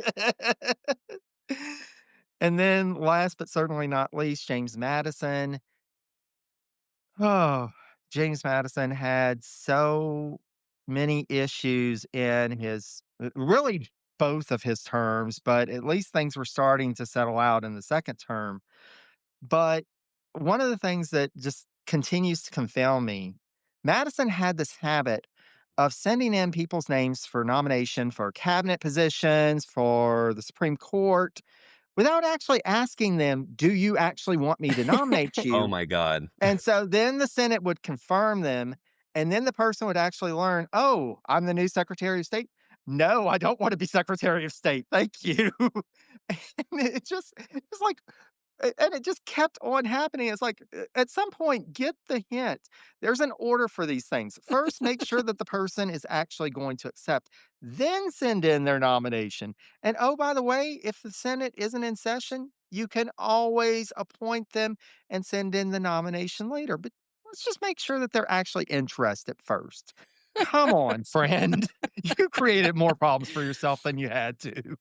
And then last but certainly not least, James Madison. Oh, James Madison had so many issues in his really both of his terms, but at least things were starting to settle out in the second term. But one of the things that just continues to confound me, Madison had this habit of sending in people's names for nomination for cabinet positions, for the Supreme Court, without actually asking them, "Do you actually want me to nominate Oh you?" my God. And so then the Senate would confirm them, and then the person would actually learn, "Oh, I'm the new Secretary of State. No, I don't want to be Secretary of State. Thank you." And it's like, and it just kept on happening. It's like, at some point, get the hint. There's an order for these things. First, make sure that the person is actually going to accept, then send in their nomination. And oh, by the way, if the Senate isn't in session, you can always appoint them and send in the nomination later. But let's just make sure that they're actually interested first. Come on, friend. You created more problems for yourself than you had to.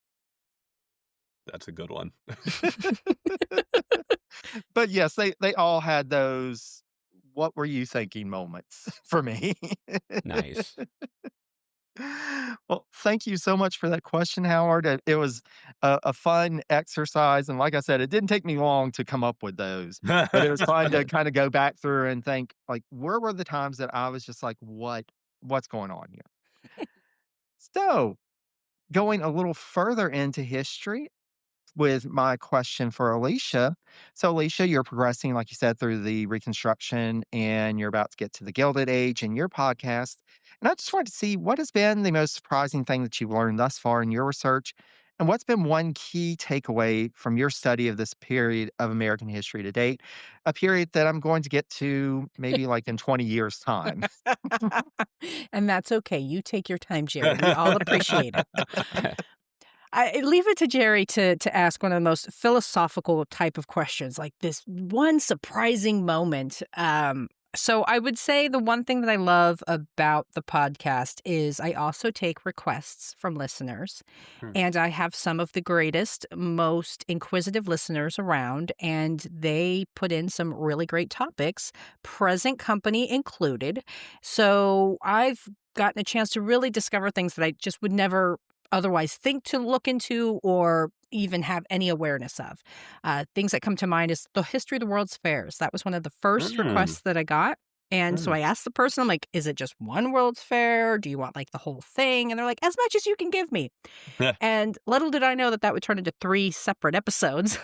That's a good one. But yes, they all had those "what were you thinking" moments for me. Nice. Well, thank you so much for that question, Howard. It was a fun exercise, and like I said, it didn't take me long to come up with those, but it was fun to kinda go back through and think, like, where were the times that I was just like, what's going on here?" So, going a little further into history, with my question for Alicia. So, Alicia, you're progressing, like you said, through the Reconstruction and you're about to get to the Gilded Age in your podcast. And I just wanted to see what has been the most surprising thing that you've learned thus far in your research? And what's been one key takeaway from your study of this period of American history to date? A period that I'm going to get to maybe like in 20 years' time. And that's okay. You take your time, Jerry. We all appreciate it. I leave it to Jerry to ask one of the most philosophical type of questions, like this one surprising moment. So I would say the one thing that I love about the podcast is I also take requests from listeners, Hmm. and I have some of the greatest, most inquisitive listeners around, and they put in some really great topics, present company included. So I've gotten a chance to really discover things that I just would never otherwise think to look into or even have any awareness of. Things that come to mind is the history of the World's Fairs. That was one of the first Mm, requests that I got. And so mm. I asked the person, I'm like, is it just one World's Fair? Do you want like the whole thing? And they're like, as much as you can give me. And little did I know that that would turn into 3 separate episodes.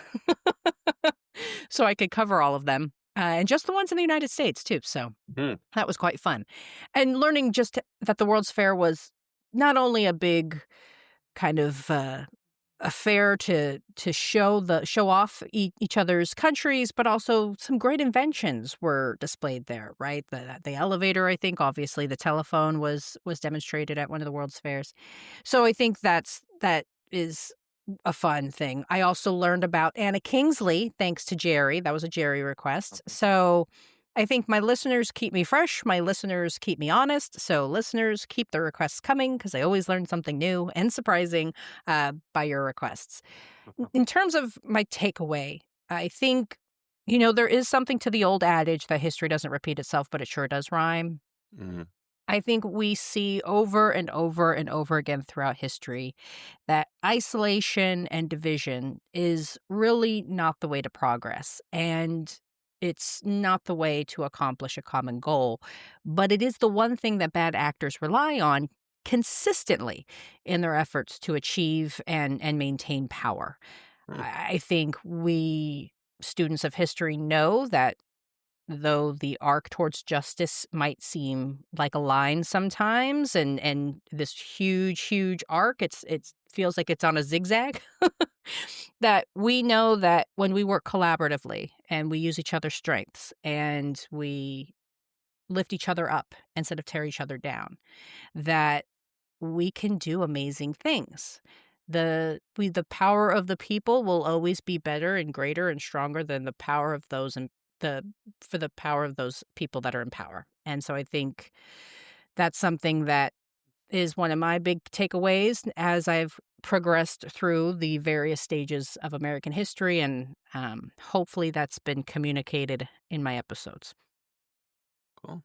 So I could cover all of them. And just the ones in the United States, too. So Mm. that was quite fun. And learning just that the World's Fair was not only a big kind of affair to show off each other's countries, but also some great inventions were displayed there. Right, the elevator. I think obviously the telephone was demonstrated at one of the World's Fairs. So I think that is a fun thing. I also learned about Anna Kingsley thanks to Jerry. That was a Jerry request. So I think my listeners keep me fresh. My listeners keep me honest. So listeners, keep the requests coming because I always learn something new and surprising by your requests. In terms of my takeaway, I think, there is something to the old adage that history doesn't repeat itself, but it sure does rhyme. Mm. I think we see over and over and over again throughout history that isolation and division is really not the way to progress. And it's not the way to accomplish a common goal. But it is the one thing that bad actors rely on consistently in their efforts to achieve and maintain power. Mm. I think we students of history know that though the arc towards justice might seem like a line sometimes and this huge arc, it feels like it's on a zigzag, that we know that when we work collaboratively and we use each other's strengths and we lift each other up instead of tear each other down, that we can do amazing things. The power of the people will always be better and greater and stronger than the power of those and the for the power of those people that are in power. And so I think that's something that is one of my big takeaways as I've progressed through the various stages of American history, and hopefully that's been communicated in my episodes. Cool.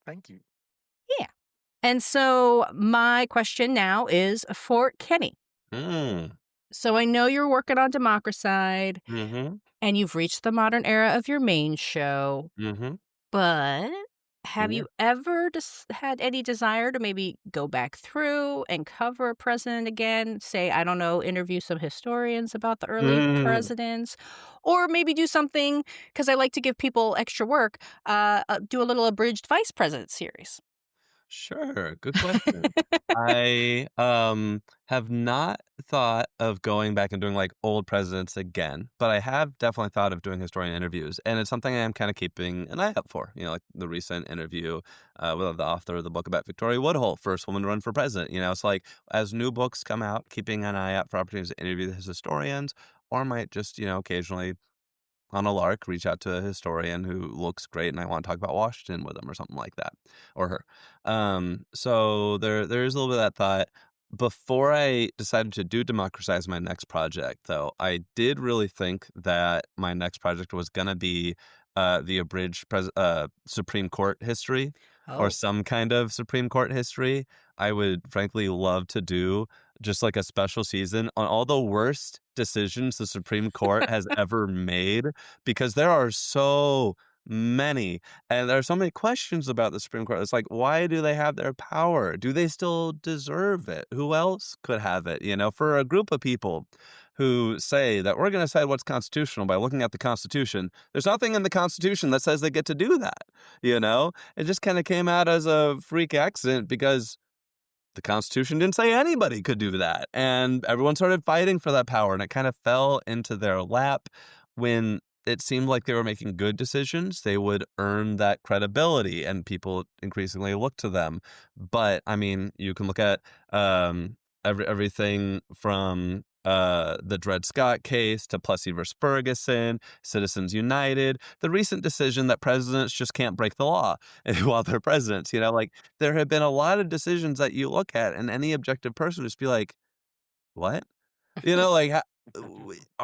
Thank you. Yeah. And so my question now is for Kenny. Mm. So I know you're working on Democracide Mhm. and you've reached the modern era of your main show, Mhm. but have Yeah. you ever had any desire to maybe go back through and cover a president again? Say, I don't know, interview some historians about the early Mm. presidents, or maybe do something, because I like to give people extra work, do a little abridged vice president series. Sure, good question. I, have not thought of going back and doing, like, old presidents again, but I have definitely thought of doing historian interviews, and it's something I am kinda keeping an eye out for, like the recent interview, with the author of the book about Victoria Woodhull, first woman to run for president, it's like, as new books come out, keeping an eye out for opportunities to interview the historians, or might just, occasionally on a lark, reach out to a historian who looks great and I want to talk about Washington with them or something like that, or her. So there is a little bit of that thought. Before I decided to do democratize my next project, though, I did really think that my next project was gonna be the abridged Supreme Court history. or Oh. some kind of Supreme Court history. I would frankly love to do just like a special season on all the worst decisions the Supreme Court has ever made, because there are so many, and there are so many questions about the Supreme Court. It's like, why do they have their power? Do they still deserve it? Who else could have it? You know, for a group of people who say that we're going to decide what's constitutional by looking at the Constitution, there's nothing in the Constitution that says they get to do that. You know, it just kind of came out as a freak accident because the Constitution didn't say anybody could do that. And everyone started fighting for that power, and it kind of fell into their lap when it seemed like they were making good decisions. They would earn that credibility, and people increasingly look to them. But I mean, you can look at everything from the Dred Scott case to Plessy versus Ferguson, Citizens United, the recent decision that presidents just can't break the law while they're presidents. You know, like there have been a lot of decisions that you look at, and any objective person would just be like, "What?" You know, like,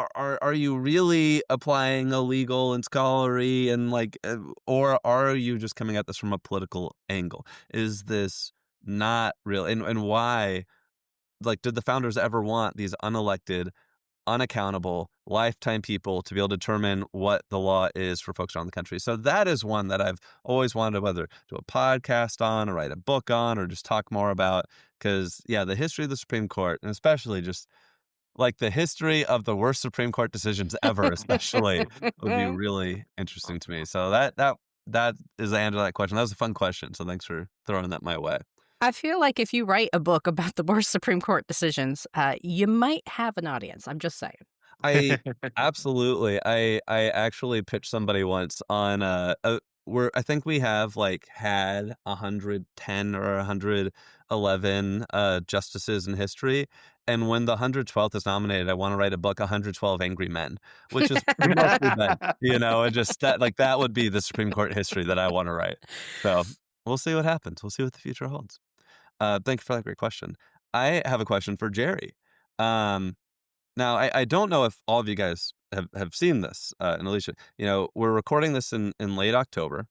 are you really applying a legal and scholarly and like, or are you just coming at this from a political angle? Is this not real? And why? Like, did the founders ever want these unelected, unaccountable, lifetime people to be able to determine what the law is for folks around the country? So that is one that I've always wanted to whether do a podcast on or write a book on or just talk more about. Because, yeah, the history of the Supreme Court, and especially just like the history of the worst Supreme Court decisions ever, especially, would be really interesting to me. So that is the answer to that question. That was a fun question. So thanks for throwing that my way. I feel like if you write a book about the worst Supreme Court decisions, you might have an audience. I'm just saying. I absolutely. I actually pitched somebody once on we're I think we have like had 110 or 111 justices in history. And when the 112th is nominated, I want to write a book, 112 Angry Men, which is mostly men, you know, and just that like that would be the Supreme Court history that I want to write. So we'll see what happens. We'll see what the future holds. Thank you for that great question. I have a question for Jerry. Um, Now, I don't know if all of you guys have seen this, and Alicia, you know, we're recording this in late October,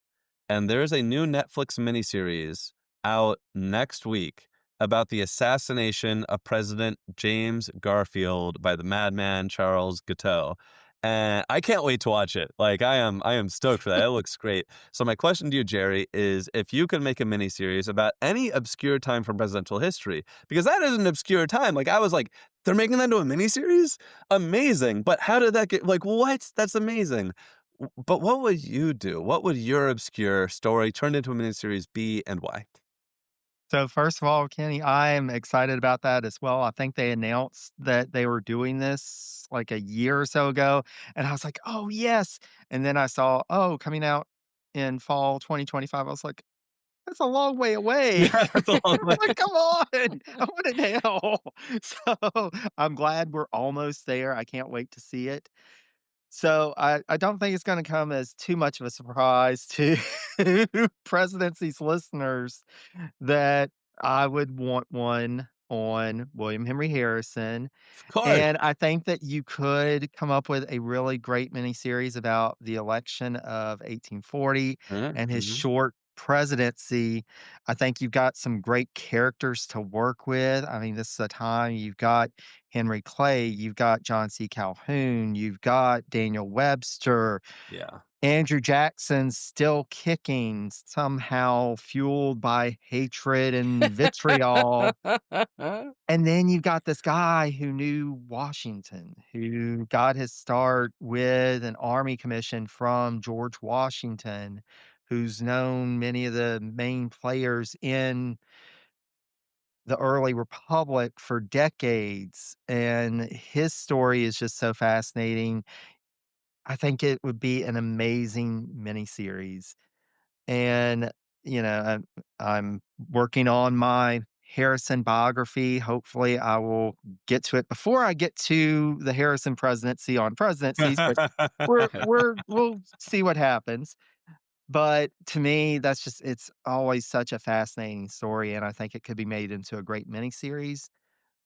and there's a new Netflix miniseries out next week about the assassination of President James Garfield by the madman Charles Guiteau. And I can't wait to watch it. Like I am stoked for that. It looks great. So my question to you, Jerry, is if you could make a miniseries about any obscure time from presidential history, because that is an obscure time. Like I was like, they're making that into a miniseries? Amazing. But how did that get like what? That's amazing. But what would you do? What would your obscure story turned into a miniseries be and why? So first of all, Kenny, I am excited about that as well. I think they announced that they were doing this like a year or so ago, and I was like, "Oh, yes." And then I saw, "Oh, coming out in fall 2025." I was like, "That's a long way away." Yeah, that's a long way. Like, "Come on. I want it now." So, I'm glad we're almost there. I can't wait to see it. So, I don't think it's gonna come as too much of a surprise to Presidency's listeners that I would want one on William Henry Harrison, Of course. and I think that you could come up with a really great miniseries about the election of 1840 and his Mhm. short presidency. I think you've got some great characters to work with. I mean, this is a time you've got Henry Clay, you've got John C. Calhoun, you've got Daniel Webster, Yeah. Andrew Jackson's still kicking, somehow fueled by hatred and vitriol. And then you've got this guy who knew Washington, who got his start with an army commission from George Washington, who's known many of the main players in the early republic for decades. And his story is just so fascinating. I think it would be an amazing miniseries. And, you know, I'm working on my Harrison biography. Hopefully, I will get to it before I get to the Harrison presidency on presidencies, but we'll see what happens. But to me, that's just it's always such a fascinating story, and I think it could be made into a great miniseries.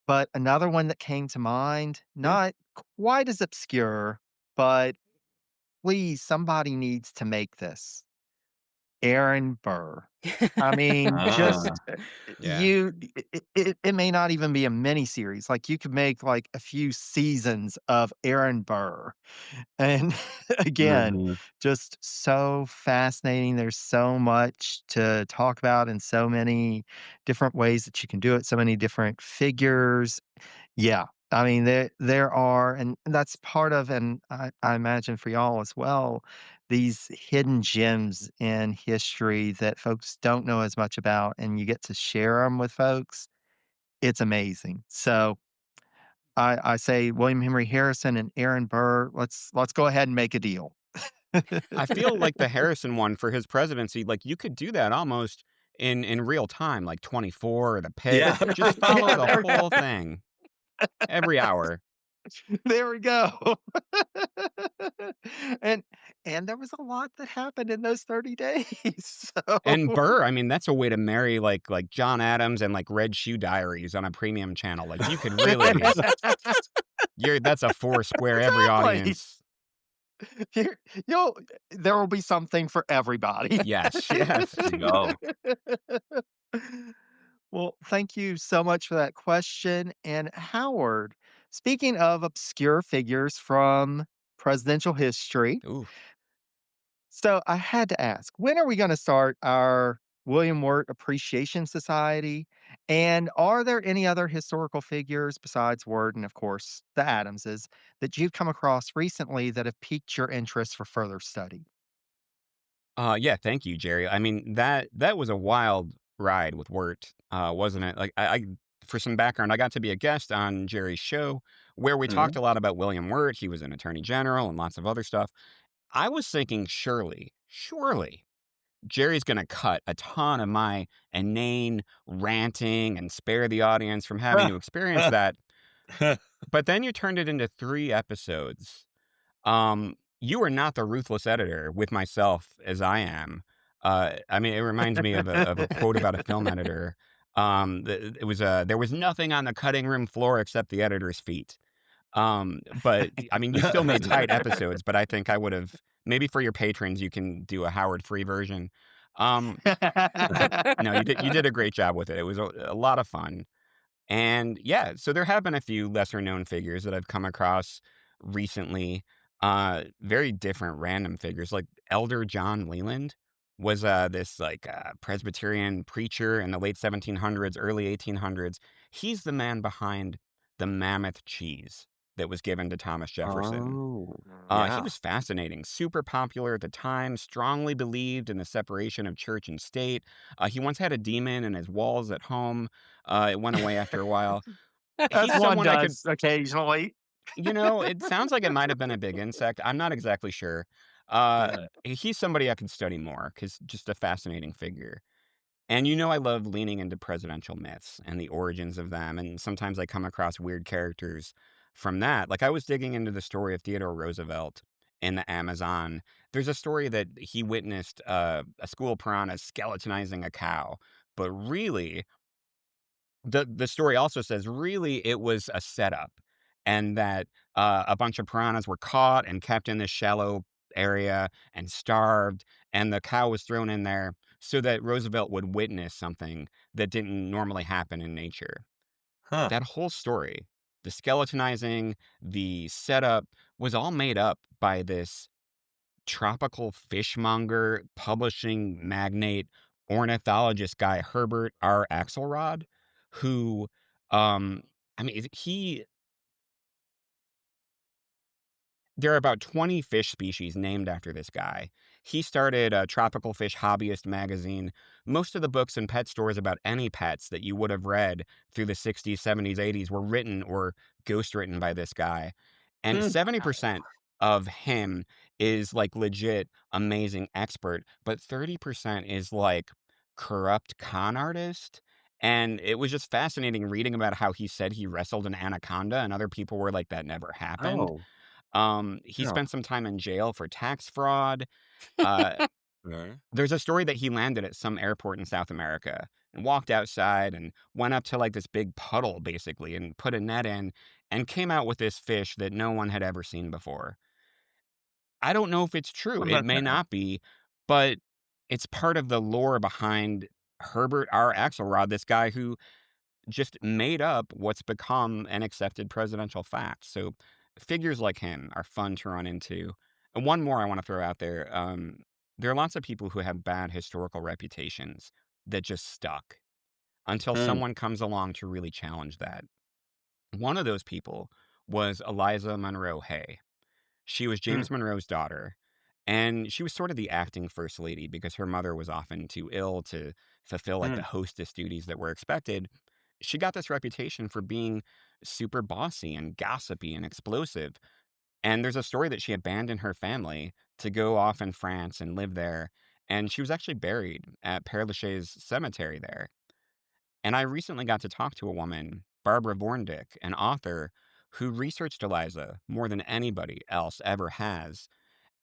But another one that came to mind, Yeah. not quite as obscure, but please, somebody needs to make this. Aaron Burr. I mean, just Ah. Yeah. you it may not even be a mini series. Like you could make like a few seasons of Aaron Burr. And again, Mhm. just so fascinating. There's so much to talk about and so many different ways that you can do it, so many different figures. Yeah. I mean, there are, and that's part of, and I imagine for y'all as well, these hidden gems in history that folks don't know as much about, and you get to share them with folks. It's amazing. So I say William Henry Harrison and Aaron Burr. Let's go ahead and make a deal. I feel like the Harrison one for his presidency, like, you could do that almost in real time, like 24 or The Pit. Yeah. Just follow Yeah, the there we whole go. thing every hour. There we go. And and there was a lot that happened in those 30 days. So And Burr, I mean, that's a way to marry, like John Adams and, like, Red Shoe Diaries on a premium channel. Like, you could really that's a four square every exactly. audience. Here, you'll there will be something for everybody. Yes, yes. There you go. Well, thank you so much for that question. And Howard, speaking of obscure figures from presidential history, Ooh. so I had to ask, when are we going to start our William Wirt Appreciation Society? And are there any other historical figures besides Wirt and, of course, the Adamses that you've come across recently that have piqued your interest for further study? Yeah, thank you, Jerry. I mean, that was a wild ride with Wirt, wasn't it? Like, I for some background, I got to be a guest on Jerry's show where we talked Mhm. a lot about William Wirt. He was an attorney general and lots of other stuff. I was thinking, surely, Jerry's gonna cut a ton of my inane ranting and spare the audience from having to experience that. But then you turned it into 3 episodes. You are not the ruthless editor with myself as I am. I mean, it reminds me of a quote about a film editor. It was there was nothing on the cutting room floor except the editor's feet. But I mean, you still made tight episodes, but I think I would have maybe for your patrons you can do a Howard free version. But no, you did a great job with it. It was a lot of fun. And yeah, so there have been a few lesser known figures that I've come across recently. Very different random figures. Like Elder John Leland was this like Presbyterian preacher in the late 1700s, early 1800s. He's the man behind the mammoth cheese that was given to Thomas Jefferson. Oh, He yeah. was fascinating, super popular at the time, strongly believed in the separation of church and state. He once had a demon in his walls at home. It went away after a while. As He's one someone I could, does occasionally. it sounds like it might have been a big insect. I'm not exactly sure. He's somebody I could study more because just a fascinating figure. And I love leaning into presidential myths and the origins of them. And sometimes I come across weird characters from that. Like I was digging into the story of Theodore Roosevelt in the Amazon. There's a story that he witnessed a school of piranhas skeletonizing a cow. But really, the story also says really it was a setup and that a bunch of piranhas were caught and kept in this shallow area and starved and the cow was thrown in there so that Roosevelt would witness something that didn't normally happen in nature. Huh. That whole story, the skeletonizing, the setup was all made up by this tropical fishmonger, publishing magnate, ornithologist guy, Herbert R. Axelrod, who, I mean, there are about 20 fish species named after this guy. He started a tropical fish hobbyist magazine. Most of the books in pet stores about any pets that you would have read through the 60s, 70s, 80s were written or ghostwritten by this guy. And Hmm. 70% of him is like legit amazing expert, but 30% is like corrupt con artist. And it was just fascinating reading about how he said he wrestled an anaconda, and other people were like, that never happened. Oh, He yeah. spent some time in jail for tax fraud. Uh, Okay. there's a story that he landed at some airport in South America and walked outside and went up to like this big puddle basically and put a net in and came out with this fish that no one had ever seen before. I don't know if it's true. What It about may that? not be, but it's part of the lore behind Herbert R. Axelrod, this guy who just made up what's become an accepted presidential fact. So figures like him are fun to run into. And one more I want to throw out there. There are lots of people who have bad historical reputations that just stuck until Mm, someone comes along to really challenge that. One of those people was Eliza Monroe Hay. She was mm, James Monroe's daughter, and she was sort of the acting first lady because her mother was often too ill to fulfill like the mm. hostess duties that were expected. She got this reputation for being super bossy and gossipy and explosive. And there's a story that she abandoned her family to go off in France and live there. And she was actually buried at Père Lachaise cemetery there. And I recently got to talk to a woman, Barbara Vorndick, an author who researched Eliza more than anybody else ever has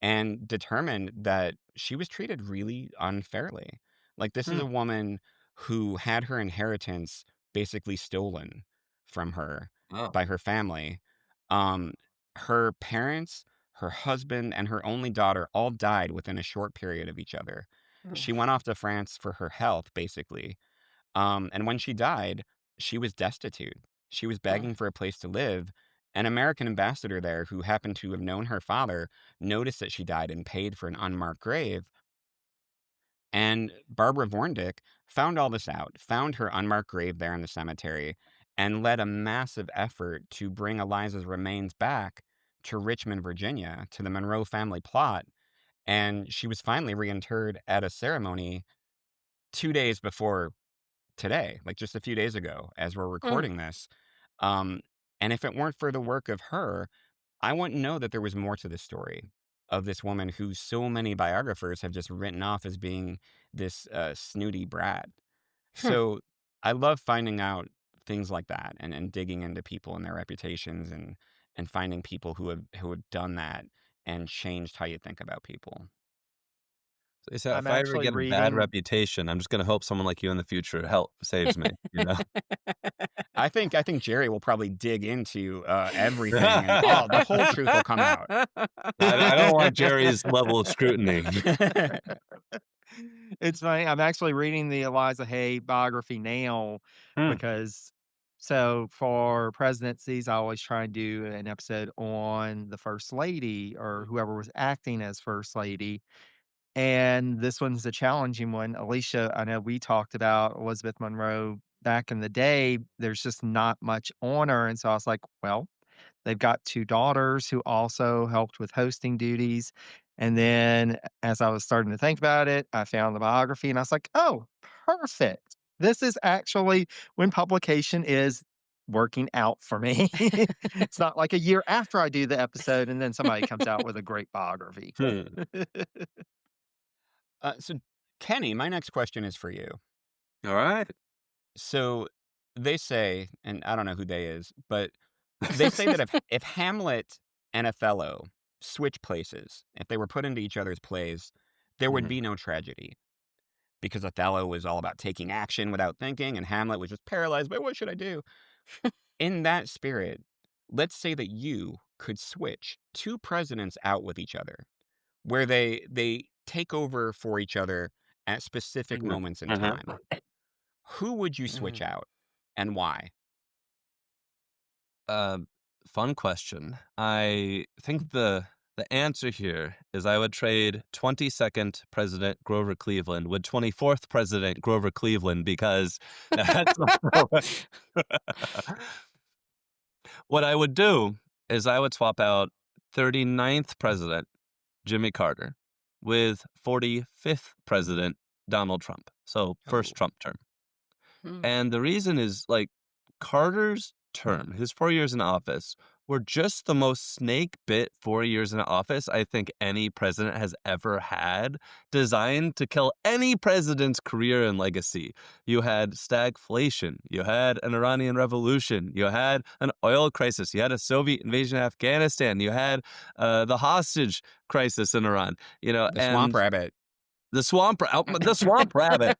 and determined that she was treated really unfairly. Like, this is Hmm. a woman who had her inheritance basically stolen from her Oh. by her family. Um, Her parents, her husband, and her only daughter all died within a short period of each other. She went off to France for her health, basically, and when she died, she was destitute. She was begging for a place to live. An American ambassador there who happened to have known her father noticed that she died and paid for an unmarked grave. And Barbara Vorndick found all this out, found her unmarked grave there in the cemetery, and led a massive effort to bring Eliza's remains back to Richmond, Virginia, to the Monroe family plot. And she was finally reinterred at a ceremony 2 days before today, like just a few days ago, as we're Mm. recording this. Um, and if it weren't for the work of her, I wouldn't know that there was more to this story of this woman who so many biographers have just written off as being this snooty brat. Hmm. So I love finding out things like that and digging into people and their reputations and finding people who have done that and changed how you think about people. They said I'm if I ever actually get a bad reading reputation, I'm just gonna hope someone like you in the future saves me, you know? I think Jerry will probably dig into everything and all the whole truth will come out. I don't want Jerry's level of scrutiny. It's funny, I'm actually reading the Eliza Hay biography now Hmm, because so for presidencies, I always try and do an episode on the first lady or whoever was acting as first lady. And this one's a challenging one. Alicia, I know we talked about Elizabeth Monroe back in the day. There's just not much on her. And so I was like, well, they've got 2 daughters who also helped with hosting duties. And then as I was starting to think about it, I found the biography and I was like, oh, perfect. This is actually when publication is working out for me. It's not like a year after I do the episode and then somebody comes out with a great biography. hmm. So, Kenny, my next question is for you. Alright. So, they say, and I don't know who they is, but they say that if Hamlet and Othello switch places, if they were put into each other's plays, there would Mhm. be no tragedy because Othello was all about taking action without thinking, and Hamlet was just paralyzed by what should I do? In that spirit, let's say that you could switch two presidents out with each other, where they take over for each other at specific Mhm. moments in Mhm. time. Who would you switch Mm. out and why? Um, Fun question. I think the answer here is I would trade 22nd President Grover Cleveland with 24th President Grover Cleveland because that's what I would do is I would swap out 39th President Jimmy Carter with 45th President Donald Trump. So Oh, first Trump term. Hmm. And the reason is like Carter's term, his 4 years in office, were just the most snake bit 4 years in office I think any president has ever had, designed to kill any president's career and legacy. You had stagflation, you had an Iranian revolution, you had an oil crisis, you had a Soviet invasion of Afghanistan, you had the hostage crisis in Iran, the swamp and rabbit. the swamp rabbit.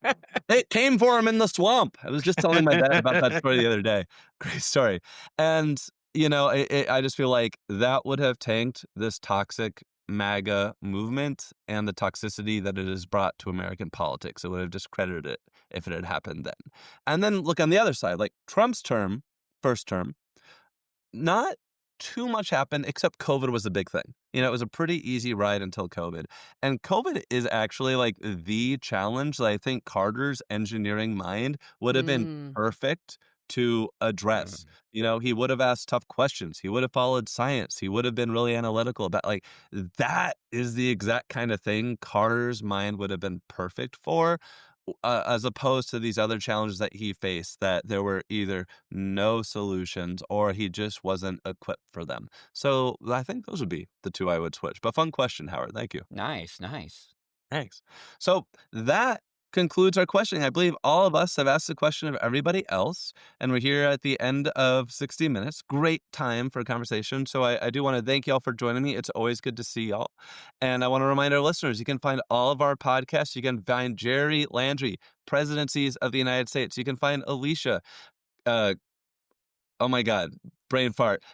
It came for him in the swamp. I was just telling my dad about that story the other day. Great story. And, I just feel like that would have tanked this toxic MAGA movement and the toxicity that it has brought to American politics. It would have discredited it if it had happened then. And then look on the other side, like Trump's term, first term, not too much happened except COVID was a big thing. It was a pretty easy ride until COVID. And COVID is actually like the challenge that I think Carter's engineering mind would have been Mm. perfect to address. He would have asked tough questions. He would have followed science. He would have been really analytical about like that is the exact kind of thing Carter's mind would have been perfect for. As opposed to these other challenges that he faced, that there were either no solutions or he just wasn't equipped for them. So I think those would be the two I would switch. But fun question, Howard. Thank you. Nice, nice. Thanks. So that concludes our questioning. I believe all of us have asked the question of everybody else, and we're here at the end of 60 minutes. Great time for a conversation. So I do want to thank y'all for joining me. It's always good to see y'all. And I want to remind our listeners, you can find all of our podcasts. You can find Jerry Landry, Presidencies of the United States. You can find Alicia, uh, oh my God, brain fart.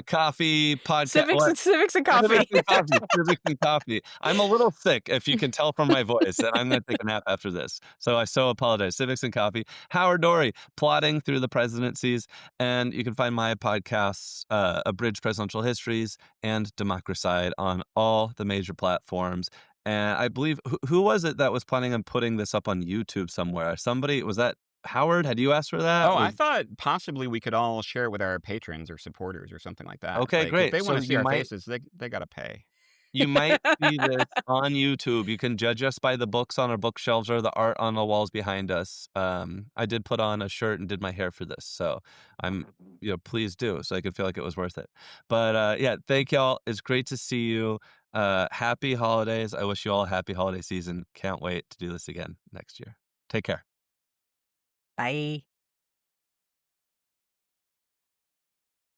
Coffee podcast. Civics and coffee. Civics and coffee. I'm a little sick, if you can tell from my voice, and I'm going to take a nap after this. So I so apologize. Civics and coffee. Howard Dory, Plodding Through the Presidencies. And you can find my podcasts, Abridged Presidential Histories and Democracide, on all the major platforms. And I believe, who was it that was planning on putting this up on YouTube somewhere? Somebody, was that Howard? Had you asked for that? Oh, I thought possibly we could all share it with our patrons or supporters or something like that. Okay, Like, if great. they So want to see our faces, they got to pay. you might see this on YouTube. You can judge us by the books on our bookshelves or the art on the walls behind us. I did put on a shirt and did my hair for this, so please do, so I could feel like it was worth it. But yeah, thank y'all. It's great to see you. Happy holidays. I wish you all a happy holiday season. Can't wait to do this again next year. Take care. Bye.